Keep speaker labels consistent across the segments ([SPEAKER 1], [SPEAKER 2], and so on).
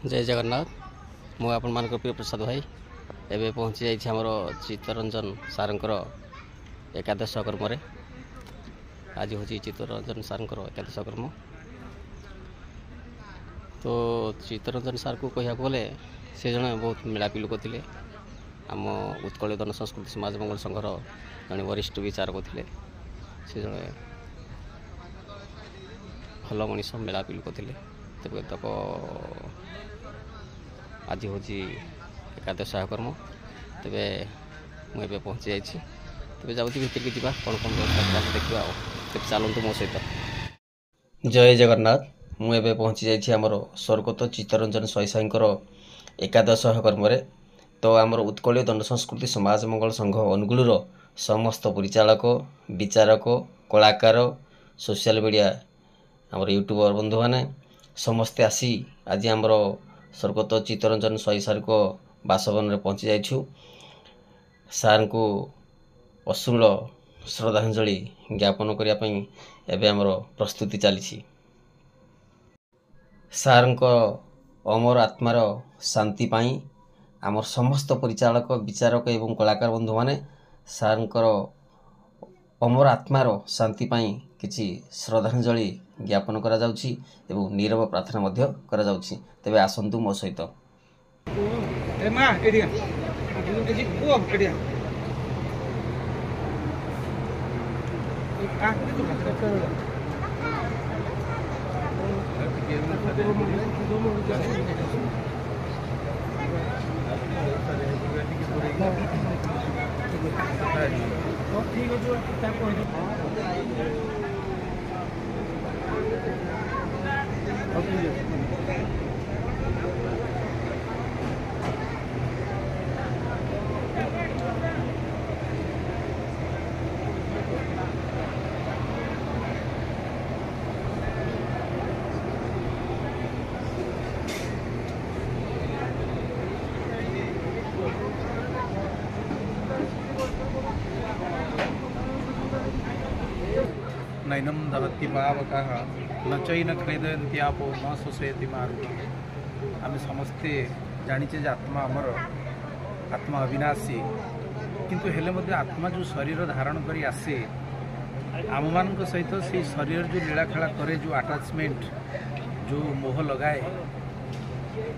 [SPEAKER 1] जय जगन्नाथ मु आपण मान प्रिय प्रसाद भाई एवं पहुँची जामर चित्तरंजन सारंकर एकादश कर्म आज हूँ चित्तरंजन सारंकर एकादश कर्म। तो चित्तरंजन सार को कह गले से जड़े बहुत मिलापी लोक थे। आम उत्कल जन संस्कृति समाज मंगल संघर जड़े वरिष्ठ विचारक थे। से जड़े भल मनीष मिलापी लोक थे। तेज तक आज हूँ एकादश कर्म। तेरे मुझे पहुँची जाइए तेज जाऊँ भितर की जा कौन कौन व्यवस्था देखा तेज चलतु मो सहित। जय जगन्नाथ मुझे पहुँची जाइए आमर स्वर्गत चित्तरंजन साईंकर एकादश कर्म। तो आमर उत्कल दंड संस्कृति समाज मंगल संघ अनुगुलर समस्त परिचालक विचारक कलाकार सोशल मीडिया आमर यूट्यूबर बंधु मैंने समस्ते आसी आज आमर स्वर्गत चित्तरंजन सार को बासभवन में पहुँची जाइछु। सार को अश्रुल श्रद्धांजलि ज्ञापन करने एवं आमर प्रस्तुति चली। सार अमर आत्मार शांति पाई आमर समस्त परिचालक विचारक एवं कलाकार बंधु माने सारंकर अमर आत्मार शांति पाई किछि श्रद्धांजलि ज्ञापन करा जाउछि एवं नीरव प्रार्थना मध्य करा जाउछि। तेबे आसंतु मो सहित।
[SPEAKER 2] नैनम दहति पावकः न चैन क्लेदयन्ति आपो न शोषयति मारुतः। आम समस्ते जानिचे जे आत्मा आमर आत्मा अविनाशी किंतु हेले मध्य आत्मा जो शरीर धारण करी आसे आम मान सहित से शरीर जो लीला खेला करे जो अटैचमेंट जो मोह लगाए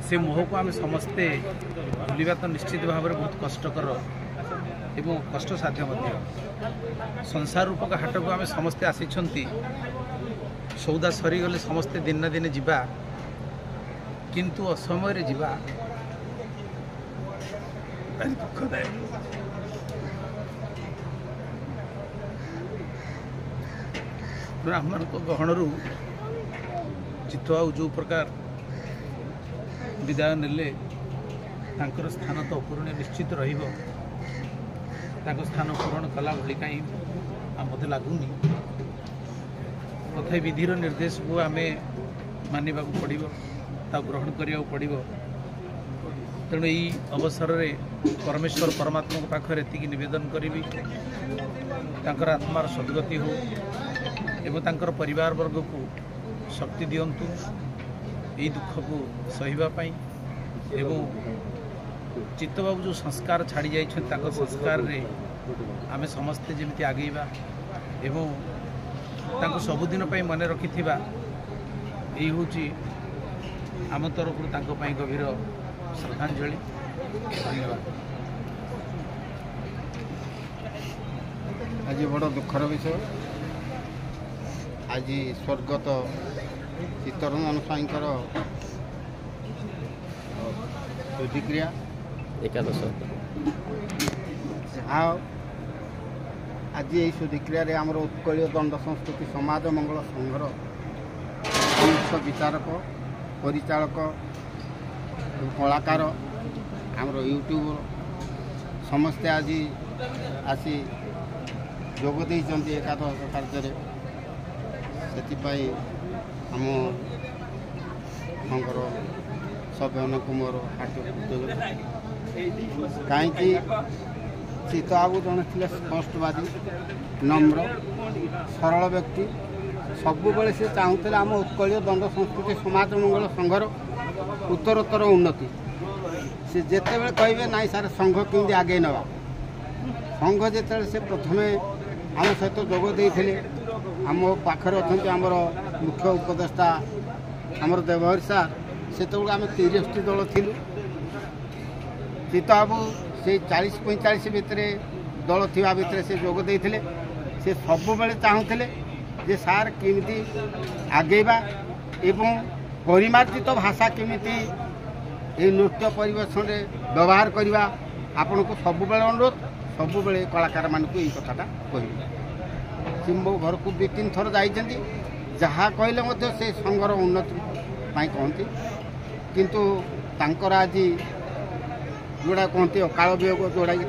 [SPEAKER 2] से मोह को आम समस्ते भूलिबा तो निश्चित भाव में बहुत कष्टकर एवं कष्ट साध्य मध्य। संसार रूपक हाट को आम समस्ते आसी सौदा सरीगले समस्ते दिन ना दिन जीवा किंतु असमय जीवा दुखदायक। आम गहणरू चित्तबाबू जो प्रकार विदाय नेले तांकर स्थान तो अपूरणीय निश्चित रहिबो। ताको स्थान पूरण कला भली कहीं मत लगुनि तथा विधिर निर्देश को आम मानवा पड़ो ग्रहण करा पड़ो। तेणु यही अवसर में परमेश्वर परमात्मा पाखर एति निवेदन करी आत्मार सद्गति हो एवं तांकर परिवार वर्ग को शक्ति दियंतु यही दुख को सहिबा एवं चित्तबाबू जो संस्कार छाड़ी जाइछन संस्कार रे आमे समस्ते जेमिति आगेबा एवं तांको सबुदिन पई मने रखिथिबा एही होची आम तरफ तांको पई गभीर श्रद्धांजलि। धन्यवाद।
[SPEAKER 3] आज बड़ दुखर विषय आज स्वर्गत चित्तरंजन साईंकर शुद्धिक्रिया
[SPEAKER 1] एकादश
[SPEAKER 3] जहाँ आज यही शुद्धिक्रिया आमर उत्कल दंड संस्कृति समाज मंगल संघर समस्त विचारक परिचालक कलाकार आमर यूट्यूब समस्ते आज आसी जोग देइचंती एकादश कार्य से आम संघर सभ्यनक मोर हार्दिक कहीं चित्तबाबू जड़े थे स्पष्टवादी नम्र सरल व्यक्ति सबुबले से चाहूले आम उत्कल दंड संस्कृति समाज मंगल संघर उत्तरोत्तर उन्नति से जितेबले कहे ना सार संघ केमती आगे नवा संघ जिते से प्रथम आम सहित जोगदे आम पाखे अच्छा आमर मुख्य उपदेष्टा आमर देवहरी सार से आम 30टी दल थिलु चित्तबाबू से 40-45 भितर दल थिबा भितर से जोगदे से सब बेले चाहूले जे सार केमिति आगेबा एवं परिमार्जित भाषा केमिति ए नृत्य परिवेशन रे व्यवहार करवा आपण को सब बेले अनुरोध सब बेले कलाकार मानक यही कथाटा कह सी मो घर को 2-3 थर जाइछन्ति जहाँ कहले से संघर उन्नति पाई कहती किंतु तांकर आज जोड़ा कहते अकाल वियोग जोड़ा कि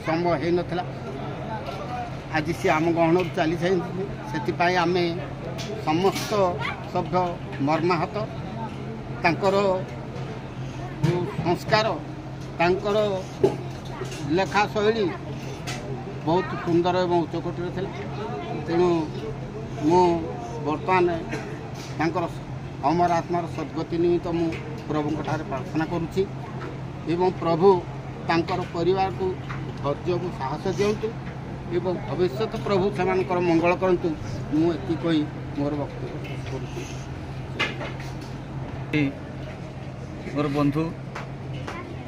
[SPEAKER 3] समय हो नाला आज सी आम गहन चली से आम समस्त सभ्य मर्माहत तांकर जो संस्कार तांकर लेखा शैली बहुत सुंदर एवं उच्चकोटर थे तेणु मु बर्तमान तांकर अमर आत्मार सद्गति निमित्त मु प्रभु प्रार्थना करुच्ची एवं प्रभु तांकर परिवार को धैर्य को साहस दिंतु एवं भविष्य प्रभु से मंगल करंतु मुझे कही मोर वक्तव्य करुच्ची।
[SPEAKER 2] मोर बंधु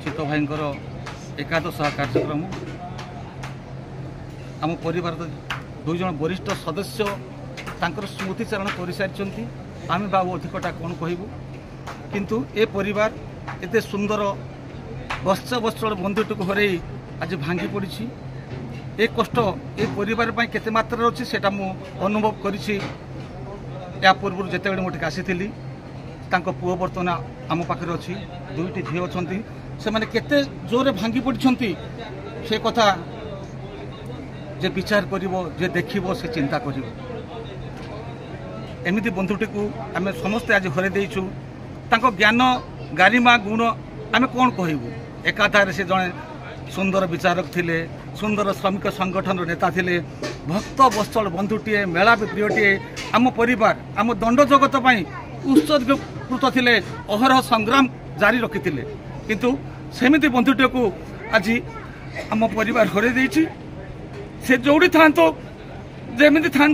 [SPEAKER 2] चित्त भाईंकर एकादश कार्यक्रम आम परिवार 2 जन वरिष्ठ सदस्य तांकर स्मृतिचारण कर सारी आम बाबू अधिकटा कौन कहबू किंतु ए परिवार एते सुंदर बत्सल बंधुटी को हर आज भांगी पड़ी ए कष्ट ए परिवार केते मात्रा अच्छी से अनुभव करी या पूर्व जिते मुझे आसी पुओ बर्तमान आम पाखे अच्छी 2टी झील अच्छा से मैंने केते जोरे भांगी पड़ी से कथा जे विचार करिवो जे देखिवो से चिंता करिवो एमिति बंधुटी को आम समस्ते आज हरे देइछु तांको ज्ञान गारिमा गुण आम कौन कहबू एकाधारे से जड़े सुंदर विचारक थिले सुंदर श्रमिक संगठन नेता थिले भक्त बत्सल बंधुटीए मेलापी प्रियटीए आम परिवार आम दंड जगत उत्सर्गीकृत थिले अहरह संग्राम जारी रखिथिले किंतु सेमिति बंधुटी को आज आम परिवार हरे देइछि से जोड़ी था जमी था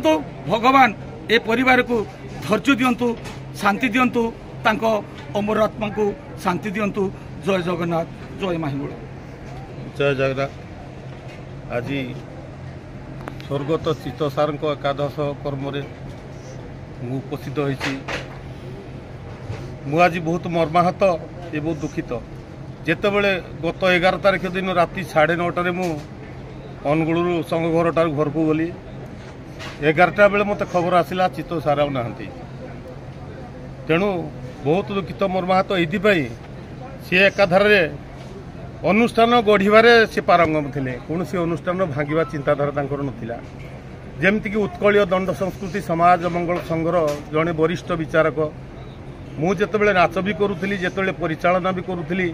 [SPEAKER 2] भगवान ए परिवार को धैर्य दिंतु शांति दिंतु तांको अमर आत्मा को शांति दिंतु। जय जगन्नाथ जय माहिमूल
[SPEAKER 4] जय जगन्नाथ। आज स्वर्गत चित्त सार एकादश कर्म उपस्थित होती आज बहुत मर्माहत एवं दुखित जितेबले गत 11 तारिख दिन राति 9:30 मु अनुगुलू संघ घर घर को गली 11टा बेले मत खबर आसला चित्त सारा ना तेणु बहुत दुखित मर्माहत ये सी एकाधार अनुष्ठान गढ़वे से पारंगम थे कौन सी अनुष्ठान भांगा चिंताधारा नाला जमीक उत्कलीय दंड संस्कृति समाज मंगल संघर जड़े वरिष्ठ विचारक मुझे नाच भी करूली जिते परिचालना भी करूली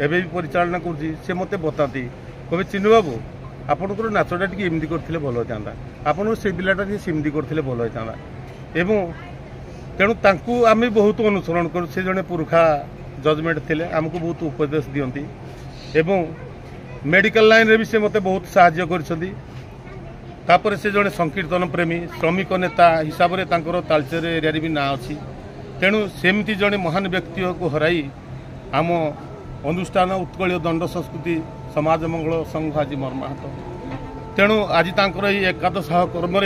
[SPEAKER 4] एवं भी परिचालना कर मत बताती कहे चिन्नु बाबू आपंकर नाचटा टी एमती करते भल होता आपन से पिलाटा सेमती करते भल होता एवं तेणु तांकू आम बहुत अनुसरण कर से जड़े पुरखा जजमेंट थे आमको बहुत उपदेश दियंती एवं मेडिकल लाइन रे भी से मते बहुत साहाय्य कर से जड़े संकीर्तन प्रेमी श्रमिक नेता हिसाब से तालचेर एरिया भी ना अच्छी तेणु सेमती जड़े महान व्यक्ति को हराई आम अनुष्ठान उत्कलीय दंड संस्कृति समाज मंगल संघ आज मर्माहत तेणु आज तांकर ये एकादश कर्म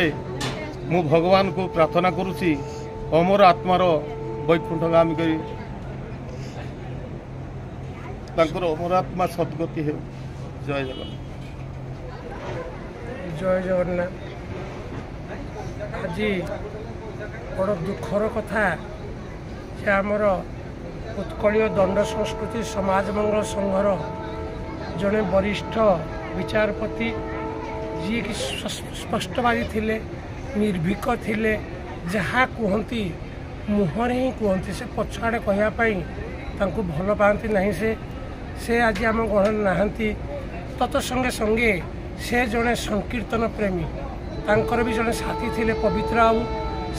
[SPEAKER 4] मु भगवान को प्रार्थना करुच्ची अमर आत्मार वैकुंठगामी करी तांकर अमर आत्मा सद्गति हो। जय जगन्नाथ
[SPEAKER 5] जय जगन्नाथ। आज बड़ दुखर कथा से आमर उत्कलीय दंड संस्कृति समाज मंगल संघर जड़े वरिष्ठ विचारपति जी कि स्पष्टवादी थिले निर्भीक थिले जहाँ कहती मुहर ही कहती से पछाड़े कहवाई भल पाती नहीं से आज आम गहन नहांती तत संगे संगे से जड़े संकीर्तन प्रेमी तांकर भी जड़े साथी थिले पवित्र बाबू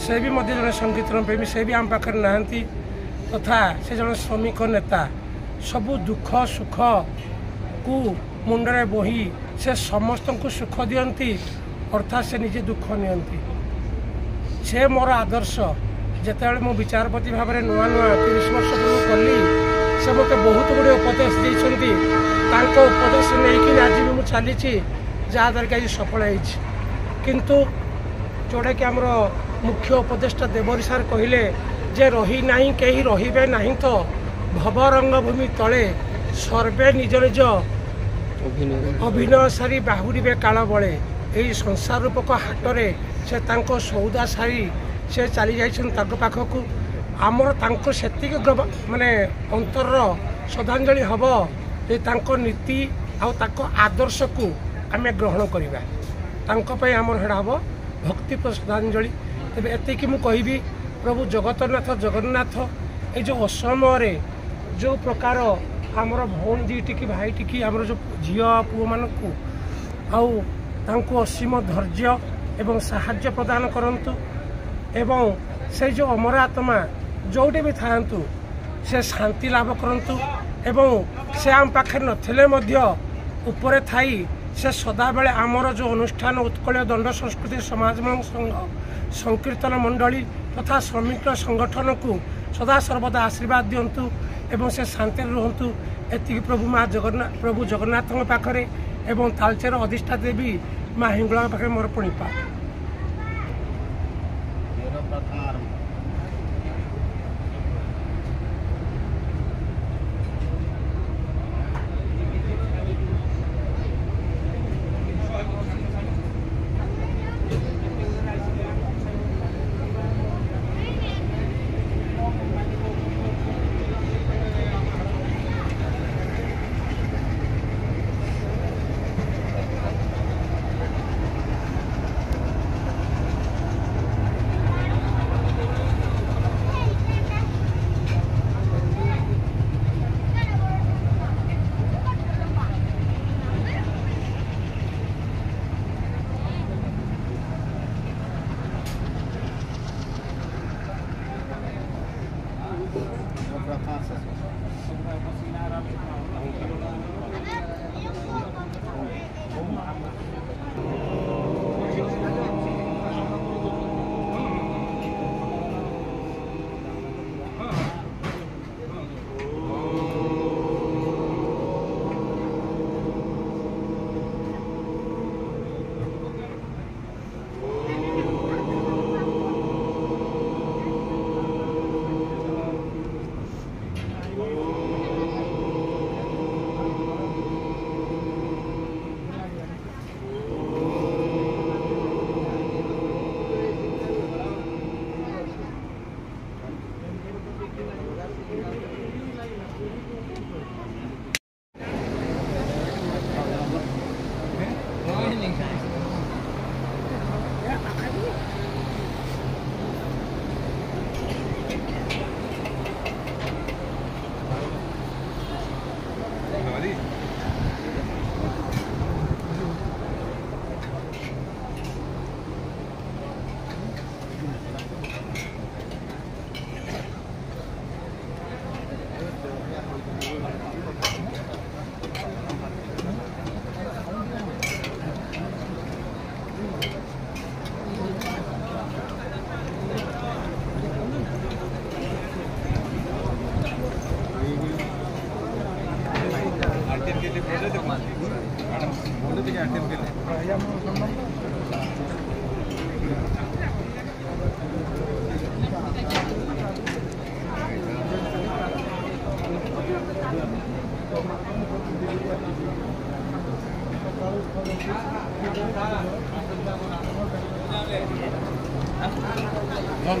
[SPEAKER 5] से भी जड़े संकीर्तन प्रेमी से भी आम पाखे नहांती तथा से जन श्रमिक नेता सबू दुख सुख को मुंडरे बोही से समस्त को सुख दियंती अर्थात से निजे दुख नियंती से मोर आदर्श जिते मु विचारपति भाव में नुआ नुआ 30 वर्ष पूर्व कली से मत बहुत गुड़े उपदेश देते उपदेश नहीं आज भी मुझे चली जहाँद्वारा कि आज सफल किंतु जोड़ा कि आमर मुख्य उपदेष्टा देवरी सार कहले जे रही नहीं कहीं रहिबे नहीं तो भवरंग भूमि तले सर्वे निज निज अभिनय सारी बाहुरीबे काल बड़े यही संसार रूपक हाटरे से तांको सौदा सारी से चली जाइछन पाखक आमर तांको सेतिक माने अंतर श्रद्धांजलि हम जे तांको नीति आको आदर्श को आम ग्रहण करवा तांको आमर हेड़ा हम भक्ति श्रद्धांजलि तेज एतिकी मु कहबी प्रभु जगतनाथ जगन्नाथ ये जो असमय जो प्रकार आमर भौणी दीटी की भाई टी आमर जो झील पुओ मानू आउ असीम धैर्य एवं साहाय्य प्रदान करंतु एवं से जो अमर आत्मा जोटे भी थांतु से शांति लाभ करंतु एवं से आम पाखे नथिले मध्य उपरे थाई से सदा बेले आमर जो अनुष्ठान उत्कल दंड संस्कृति समाज संघ संकीर्तन मंडली तथा श्रमिक संगठन को सदा सर्वदा आशीर्वाद दिंतु एवं से शांति रुहतु एति प्रभु जगन्नाथ पाखरे एवं तालचेर अधिष्ठा देवी माँ हिंगला पाखे मोर प्रणिपा।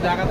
[SPEAKER 2] जागा